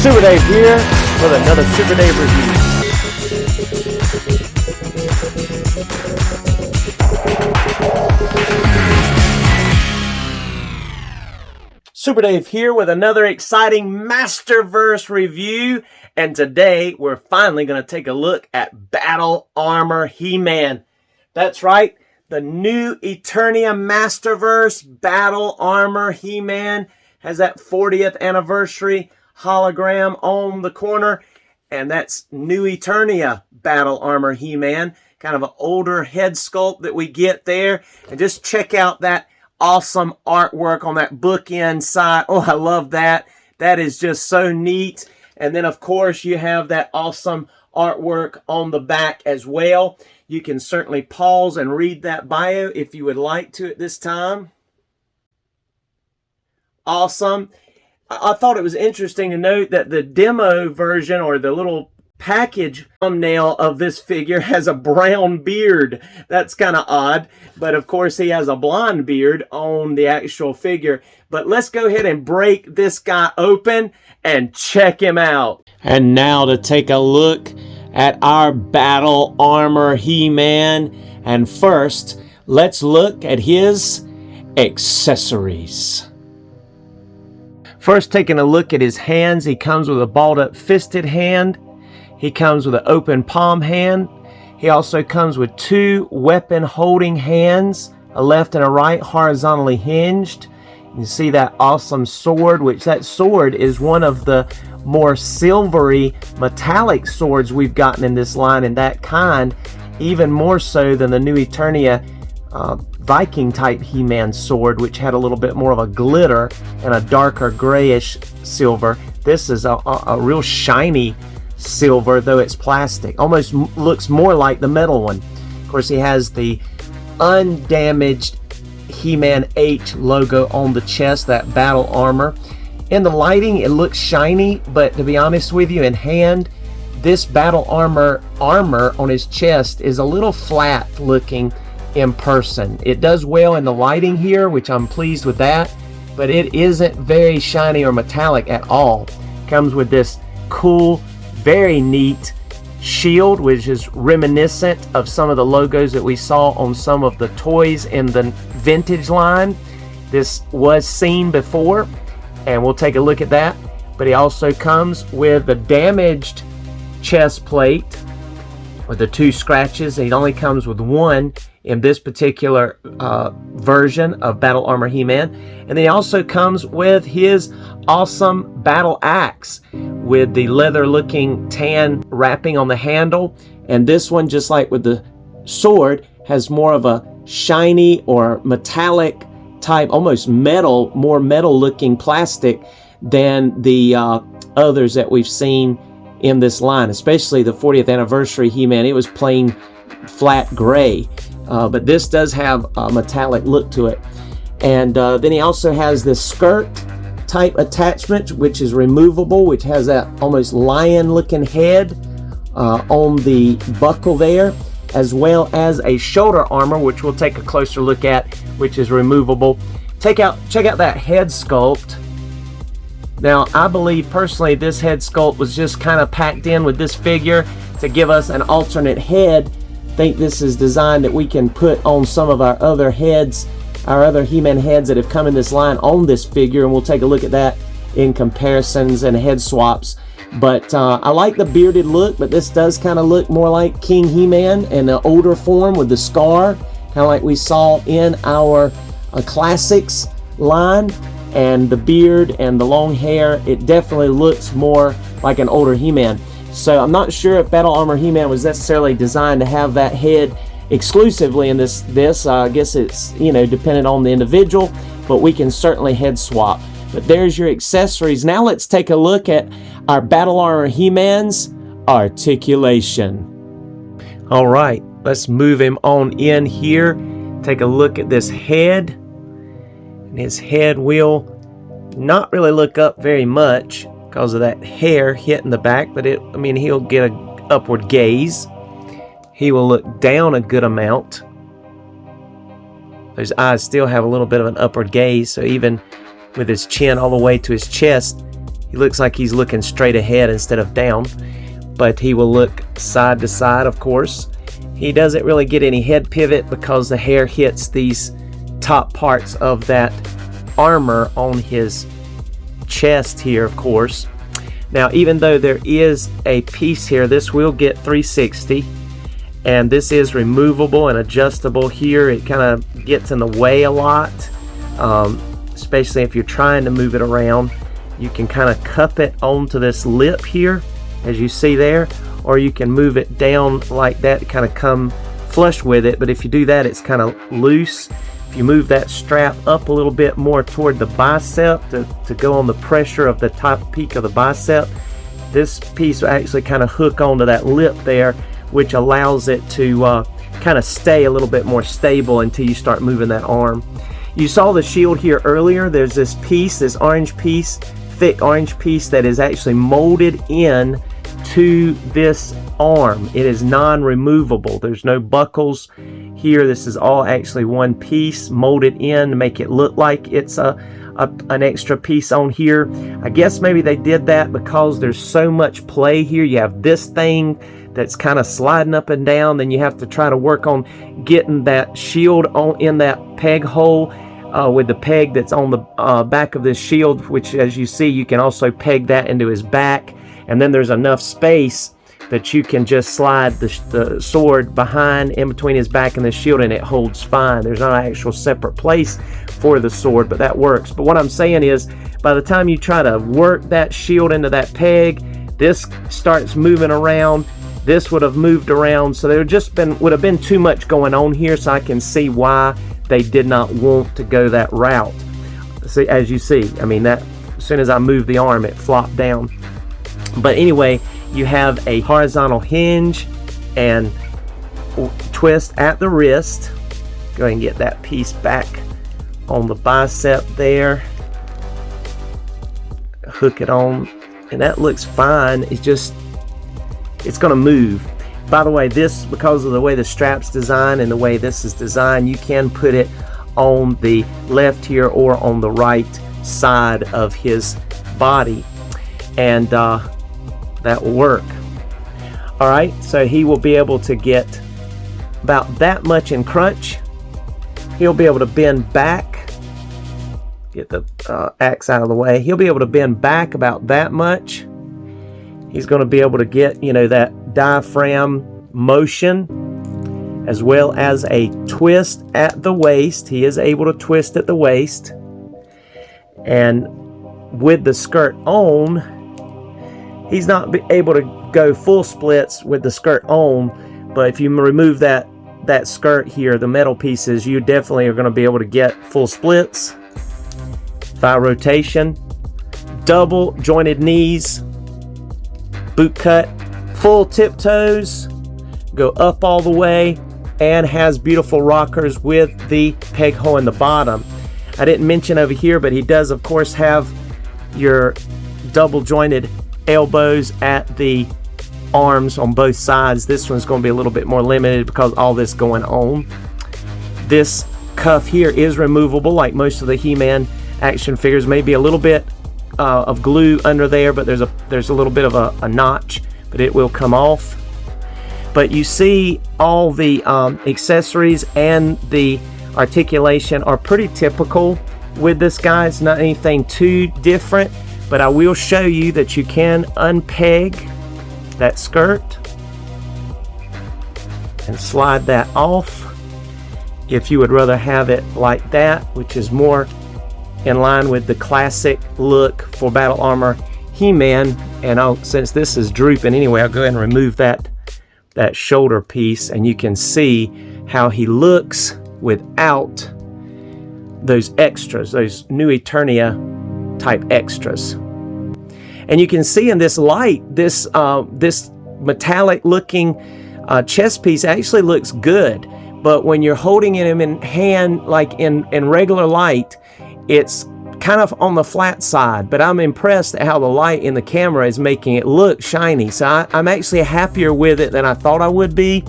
Super Dave here with another Super Dave review. Super Dave here with another exciting Masterverse review, and today we're finally going to take a look at Battle Armor He-Man. That's right, the new Eternia Masterverse Battle Armor He-Man has that 40th anniversary hologram on the corner, and that's new Eternia Battle Armor He-Man, kind of an older head sculpt that we get there. And just check out that awesome artwork on that bookend side. Oh, I love that. That is just so neat. And then, of course, you have that awesome artwork on the back as well. You can certainly pause and read that bio if you would like to at this time. Awesome. I thought it was interesting to note that the demo version, or the little package thumbnail of this figure, has a brown beard. That's kind of odd, but of course he has a blonde beard on the actual figure. But let's go ahead and break this guy open and check him out. And now to take a look at our Battle Armor He-Man. And first, let's look at his accessories. First, taking a look at his hands, he comes with a balled up fisted hand. He comes with an open palm hand. He also comes with two weapon holding hands, a left and a right, horizontally hinged. You can see that awesome sword, which that sword is one of the more silvery metallic swords we've gotten in this line, and that kind even more so than the new Eternia Viking type He-Man sword, which had a little bit more of a glitter and a darker grayish silver. This is a real shiny silver, though it's plastic. Almost looks more like the metal one. Of course, he has the undamaged He-Man H logo on the chest, that battle armor. In the lighting, it looks shiny, but to be honest with you, in hand, this battle armor on his chest is a little flat looking in person. It does well in the lighting here, which I'm pleased with that, but it isn't very shiny or metallic at all. Comes with this cool, very neat shield, which is reminiscent of some of the logos that we saw on some of the toys in the vintage line. This was seen before, and we'll take a look at that. But he also comes with the damaged chest plate with the two scratches, and it only comes with one in this particular version of Battle Armor He-Man. And then he also comes with his awesome battle axe with the leather looking tan wrapping on the handle. And this one, just like with the sword, has more of a shiny or metallic type, almost metal, more metal looking plastic than the others that we've seen in this line, especially the 40th anniversary He-Man. It was plain flat gray, but this does have a metallic look to it. And then he also has this skirt type attachment, which is removable, which has that almost lion looking head on the buckle there, as well as a shoulder armor, which we'll take a closer look at, which is removable. Check out that head sculpt. Now, I believe personally this head sculpt was just kind of packed in with this figure to give us an alternate head. I think this is designed that we can put on some of our other heads, our other He-Man heads that have come in this line on this figure, and we'll take a look at that in comparisons and head swaps. But I like the bearded look, but this does kind of look more like King He-Man in the older form with the scar, kind of like we saw in our classics line. And the beard and the long hair, it definitely looks more like an older He-Man. So I'm not sure if Battle Armor He-Man was necessarily designed to have that head exclusively in this. I guess it's, dependent on the individual, but we can certainly head swap. But there's your accessories. Now let's take a look at our Battle Armor He-Man's articulation. All right, let's move him on in here. Take a look at this head. And his head will not really look up very much because of that hair hitting the back, but he'll get an upward gaze. He will look down a good amount. Those eyes still have a little bit of an upward gaze, so even with his chin all the way to his chest, He looks like he's looking straight ahead instead of down, but he will look side to side, of course. He doesn't really get any head pivot because the hair hits these top parts of that armor on his chest here, of course. Now, even though there is a piece here, this will get 360, and this is removable and adjustable here. It kind of gets in the way a lot, especially if you're trying to move it around. You can kind of cup it onto this lip here, as you see there, or you can move it down like that to kind of come flush with it. But if you do that, it's kind of loose. If you move that strap up a little bit more toward the bicep to go on the pressure of the top peak of the bicep, this piece will actually kind of hook onto that lip there, which allows it to kind of stay a little bit more stable until you start moving that arm. You saw the shield here earlier. There's this piece, this orange piece, thick orange piece that is actually molded in to this arm. It is non-removable. There's no buckles here. This is all actually one piece molded in to make it look like it's an extra piece on here. I guess maybe they did that because there's so much play here. You have this thing that's kind of sliding up and down, then you have to try to work on getting that shield on in that peg hole with the peg that's on the back of this shield, which, as you see, you can also peg that into his back, and then there's enough space that you can just slide the sword behind in between his back and the shield, and it holds fine. There's not an actual separate place for the sword, but that works. But what I'm saying is, by the time you try to work that shield into that peg, this starts moving around. This would have moved around, so there would have been too much going on here, so I can see why they did not want to go that route. See, as you see, I mean, that as soon as I moved the arm, it flopped down. But anyway, you have a horizontal hinge and twist at the wrist. Go ahead and get that piece back on the bicep there. Hook it on, and that looks fine. It's going to move. By the way, this, because of the way the strap's designed and the way this is designed, you can put it on the left here or on the right side of his body, and that will work. All right, so he will be able to get about that much in crunch. He'll be able to bend back. Get the axe out of the way. He'll be able to bend back about that much. He's going to be able to get, that diaphragm motion, as well as a twist at the waist. He is able to twist at the waist. And with the skirt on, he's not able to go full splits with the skirt on, but if you remove that skirt here, the metal pieces, you definitely are going to be able to get full splits. Thigh rotation, double jointed knees, boot cut, full tiptoes, go up all the way, and has beautiful rockers with the peg hole in the bottom. I didn't mention over here, but he does of course have your double jointed elbows at the arms on both sides. This one's going to be a little bit more limited because all this going on. This cuff here is removable like most of the He-Man action figures. Maybe a little bit of glue under there, but there's a little bit of a notch, but it will come off. But you see all the accessories and the articulation are pretty typical with this guy. It's not anything too different, but I will show you that you can unpeg that skirt and slide that off if you would rather have it like that, which is more in line with the classic look for Battle Armor He-Man. And since this is drooping anyway, I'll go ahead and remove that shoulder piece, and you can see how he looks without those extras, those new Eternia type extras. And you can see in this light, this metallic looking chest piece actually looks good, but when you're holding him in hand, like in regular light, it's kind of on the flat side. But I'm impressed at how the light in the camera is making it look shiny. So I'm actually happier with it than I thought I would be,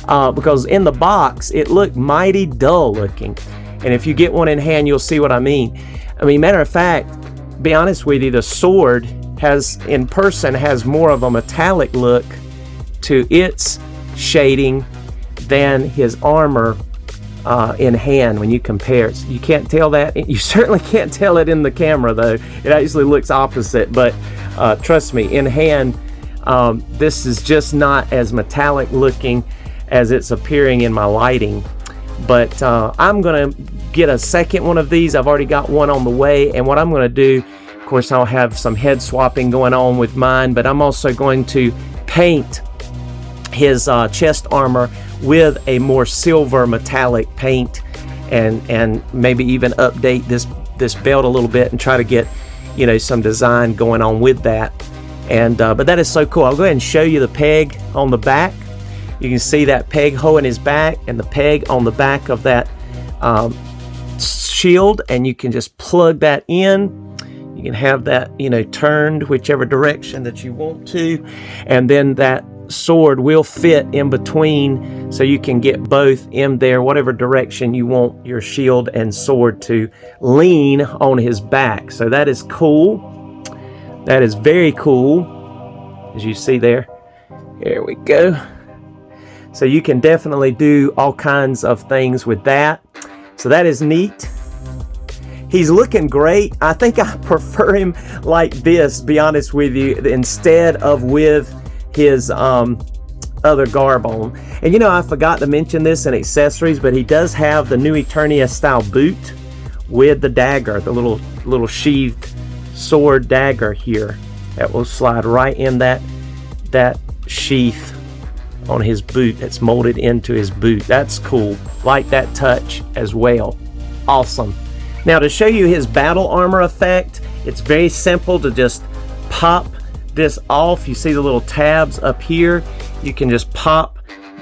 because in the box it looked mighty dull looking, and if you get one in hand, you'll see what I mean. Matter of fact, be honest with you, the sword in person has more of a metallic look to its shading than his armor in hand when you compare it. You can't tell that. You certainly can't tell it in the camera though. It actually looks opposite, but trust me, in hand, this is just not as metallic looking as it's appearing in my lighting. But I'm gonna get a second one of these. I've already got one on the way, and what I'm gonna do, of course, I'll have some head swapping going on with mine, but I'm also going to paint his chest armor with a more silver metallic paint, and maybe even update this belt a little bit and try to get, you know, some design going on with that. And but that is so cool. I'll go ahead and show you the peg on the back. You can see that peg hole in his back and the peg on the back of that shield, and you can just plug that in. You can have that, you know, turned whichever direction that you want to, and then that sword will fit in between, so you can get both in there, whatever direction you want your shield and sword to lean on his back. So that is cool. That is very cool, as you see there. There we go. So you can definitely do all kinds of things with that. So that is neat. He's looking great. I think I prefer him like this, be honest with you, instead of with his other garb on. And you know, I forgot to mention this in accessories, but he does have the new Eternia style boot with the dagger, the little sheathed sword dagger here that will slide right in that sheath on his boot. That's molded into his boot. That's cool. Like that touch as well. Awesome. Now, to show you his battle armor effect, it's very simple to just pop this off. You see the little tabs up here. You can just pop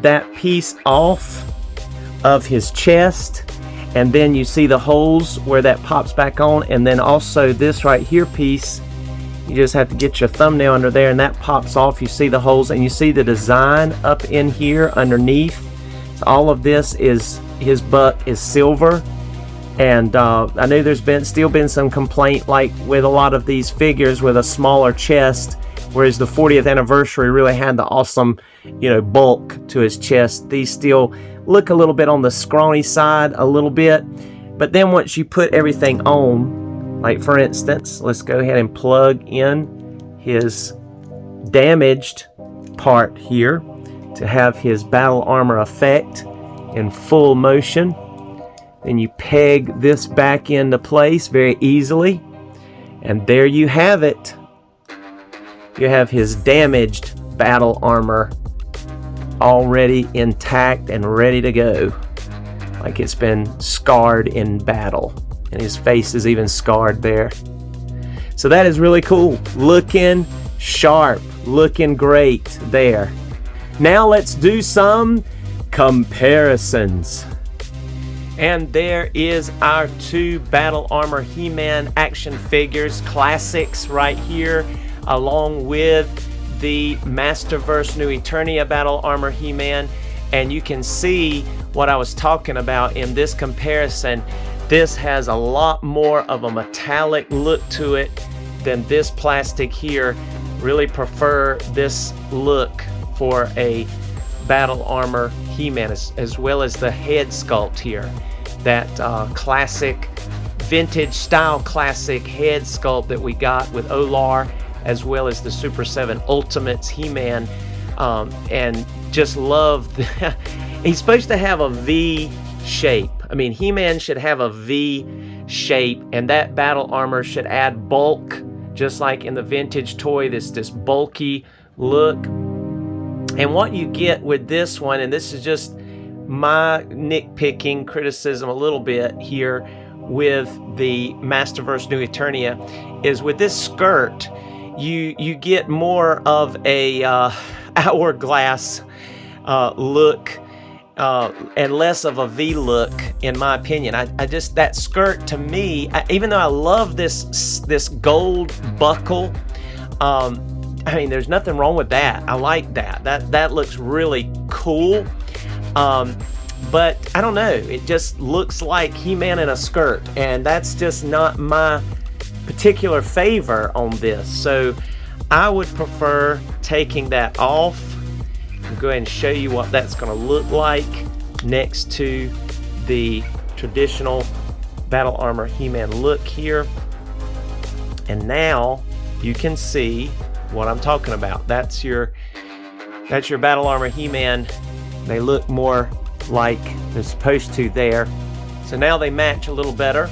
that piece off of his chest, and then you see the holes where that pops back on, and then also this right here piece, you just have to get your thumbnail under there and that pops off. You see the holes, and you see the design up in here underneath. So all of this is, his buck is silver. And I know there's still been some complaint, like with a lot of these figures with a smaller chest, whereas the 40th anniversary really had the awesome, you know, bulk to his chest. These still look a little bit on the scrawny side a little bit, but then once you put everything on, like for instance, let's go ahead and plug in his damaged part here to have his battle armor effect in full motion. Then you peg this back into place very easily, and there you have it. You have his damaged battle armor already intact and ready to go, like it's been scarred in battle, and his face is even scarred there. So that is really cool. Looking sharp, looking great there. Now let's do some comparisons. And there is our two Battle Armor He-Man action figures, classics right here, along with the Masterverse New Eternia Battle Armor He-Man. And you can see what I was talking about in this comparison. This has a lot more of a metallic look to it than this plastic here. Really prefer this look for a Battle Armor He-Man, as well as the head sculpt here. That classic, vintage style classic head sculpt that we got with Olar, as well as the Super 7 Ultimates He-Man. And just love the he's supposed to have a V shape. I mean, He-Man should have a V shape, and that battle armor should add bulk, just like in the vintage toy, this bulky look. And what you get with this one, and this is just my nitpicking criticism a little bit here with the Masterverse New Eternia, is with this skirt, you get more of a hourglass look and less of a V look, in my opinion. I just, that skirt to me, even though I love this gold buckle, I mean, there's nothing wrong with that. I like that. That looks really cool. But I don't know. It just looks like He-Man in a skirt, and that's just not my particular favor on this. So I would prefer taking that off. I'll go ahead and show you what that's going to look like next to the traditional Battle Armor He-Man look here. And now you can see what I'm talking about. That's your Battle Armor He-Man. They look more like they're supposed to there. So now they match a little better.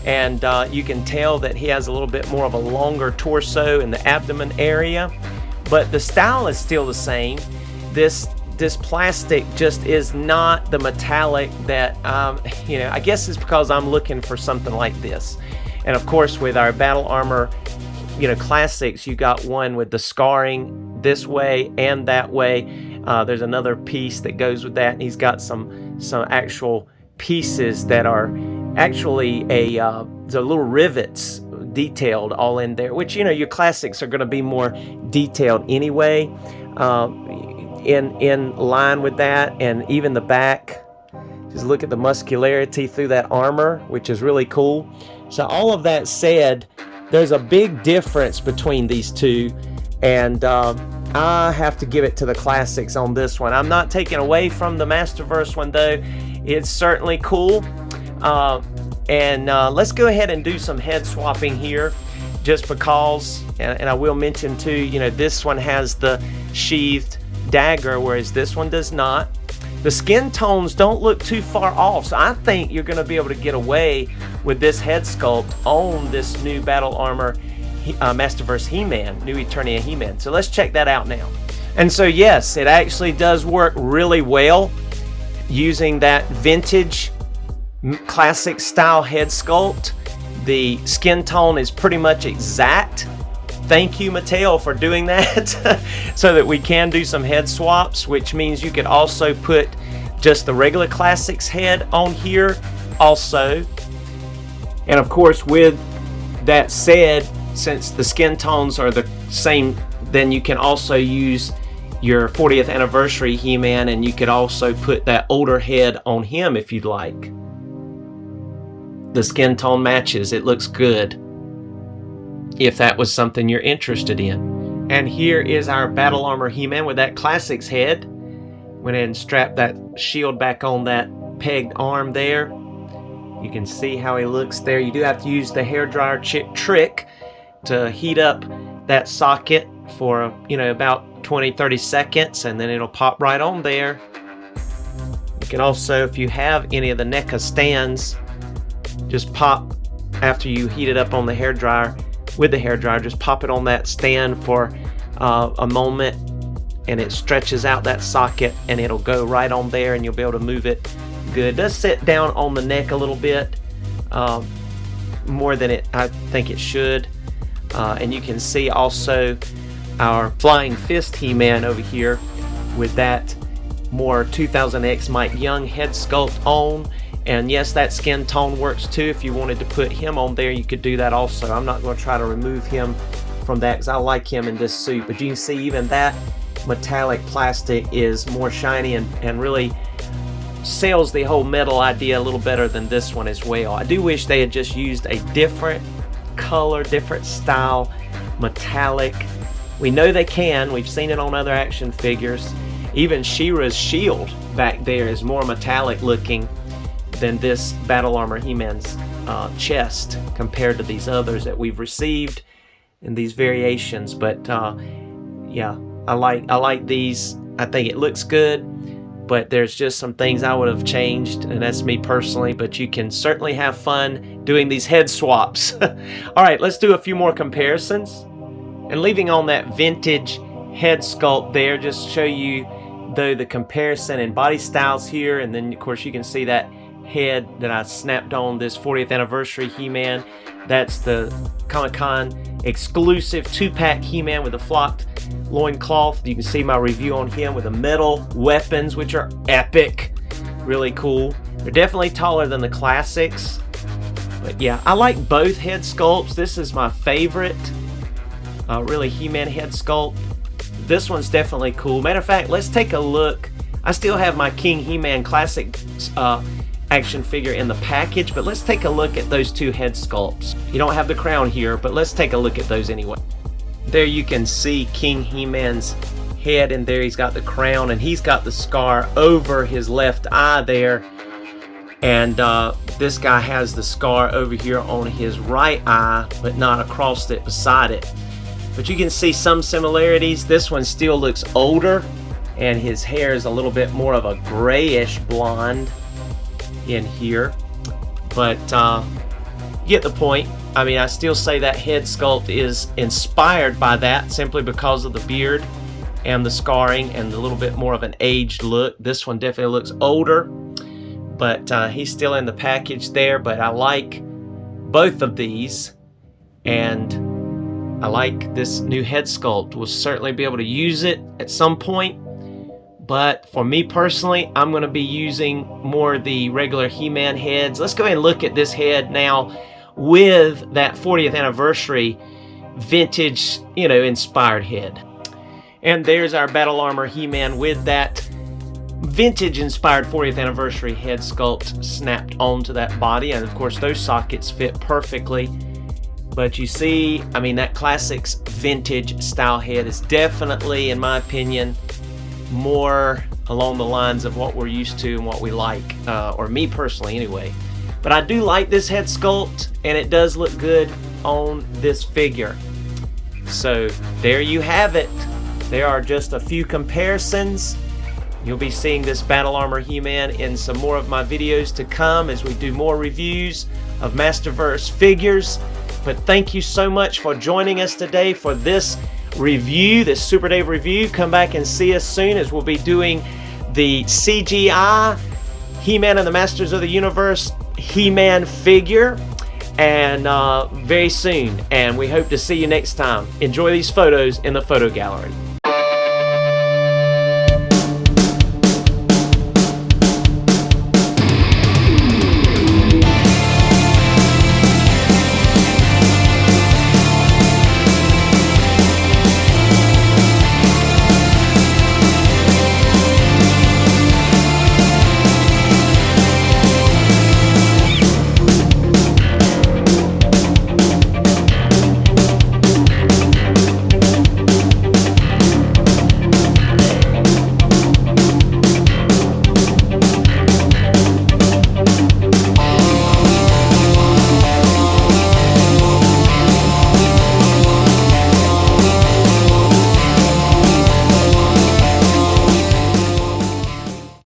And you can tell that he has a little bit more of a longer torso in the abdomen area. But the style is still the same. This plastic just is not the metallic that, I guess it's because I'm looking for something like this. And of course, with our Battle Armor, classics, you got one with the scarring this way and that way. There's another piece that goes with that, and he's got some actual pieces that are actually the little rivets detailed all in there, which your classics are going to be more detailed anyway, in line with that. And even the back, just look at the muscularity through that armor, which is really cool. So all of that said, there's a big difference between these two, and I have to give it to the classics on this one. I'm not taking away from the Masterverse one though. It's certainly cool. And let's go ahead and do some head swapping here, just because, and I will mention too, this one has the sheathed dagger, whereas this one does not. The skin tones don't look too far off, so I think you're going to be able to get away with this head sculpt on this new Battle Armor Masterverse He-Man, new Eternia He-Man. So let's check that out now. And so yes, it actually does work really well using that vintage classic style head sculpt. The skin tone is pretty much exact. Thank you, Mattel, for doing that so that we can do some head swaps, which means you could also put just the regular classics head on here also. And of course, with that said, since the skin tones are the same, then you can also use your 40th anniversary He-Man, and you could also put that older head on him if you'd like. The skin tone matches. It looks good if that was something you're interested in. And here is our Battle Armor He-Man with that classics head. Went ahead and strapped that shield back on that pegged arm there. You can see how he looks there. You do have to use the hairdryer trick to heat up that socket for about 20-30 seconds, and then it'll pop right on there. You can also, if you have any of the NECA stands, just pop, after you heat it up on the hairdryer, with the hairdryer, just pop it on that stand for a moment, and it stretches out that socket, and it'll go right on there, and you'll be able to move it good. It does sit down on the neck a little bit, more than I think it should. And you can see also our Flying Fist He-Man over here with that more 2000X Mike Young head sculpt on. And yes, that skin tone works too. If you wanted to put him on there, you could do that also. I'm not going to try to remove him from that because I like him in this suit. But you can see even that metallic plastic is more shiny and really sells the whole metal idea a little better than this one as well. I do wish they had just used a different color, different style, metallic. We know they can. We've seen it on other action figures. Even She-Ra's shield back there is more metallic looking than this Battle Armor He-Man's chest compared to these others that we've received in these variations. But yeah, I like these. I think it looks good, but there's just some things I would have changed, and that's me personally. But you can certainly have fun doing these head swaps. All right, let's do a few more comparisons. And leaving on that vintage head sculpt there, just show you though the comparison in body styles here, and then of course you can see that head that I snapped on this 40th anniversary He-Man. That's the Comic-Con exclusive 2-pack He-Man with a flocked loincloth. You can see my review on him with the metal weapons, which are epic, really cool. They're definitely taller than the classics, but yeah, I like both head sculpts. This is my favorite really He-Man head sculpt. This one's definitely cool. Matter of fact, let's take a look. I still have my King He-Man classic action figure in the package, but let's take a look at those two head sculpts. You don't have the crown here, but let's take a look at those anyway. There you can see King He-Man's head, and there he's got the crown, and he's got the scar over his left eye there. And this guy has the scar over here on his right eye, but not across it, beside it. But you can see some similarities. This one still looks older, and his hair is a little bit more of a grayish blonde in here. But you get the point. I mean, I still say that head sculpt is inspired by that simply because of the beard and the scarring and a little bit more of an aged look. This one definitely looks older, but he's still in the package there. But I like both of these, and I like this new head sculpt. We'll certainly be able to use it at some point, but for me personally, I'm going to be using more of the regular He-Man heads. Let's go ahead and look at this head now with that 40th anniversary vintage, inspired head. And there's our Battle Armor He-Man with that vintage inspired 40th anniversary head sculpt snapped onto that body, and of course those sockets fit perfectly. But you see, I mean, that classics vintage style head is definitely, in my opinion, more along the lines of what we're used to and what we like, or me personally anyway. But I do like this head sculpt, and it does look good on this figure. So there you have it. There are just a few comparisons. You'll be seeing this Battle Armor He-Man in some more of my videos to come as we do more reviews of Masterverse figures. But thank you so much for joining us today for this review, this Super Dave review. Come back and see us soon, as we'll be doing the CGI He-Man and the Masters of the Universe He-Man figure, and very soon. And we hope to see you next time. Enjoy these photos in the photo gallery.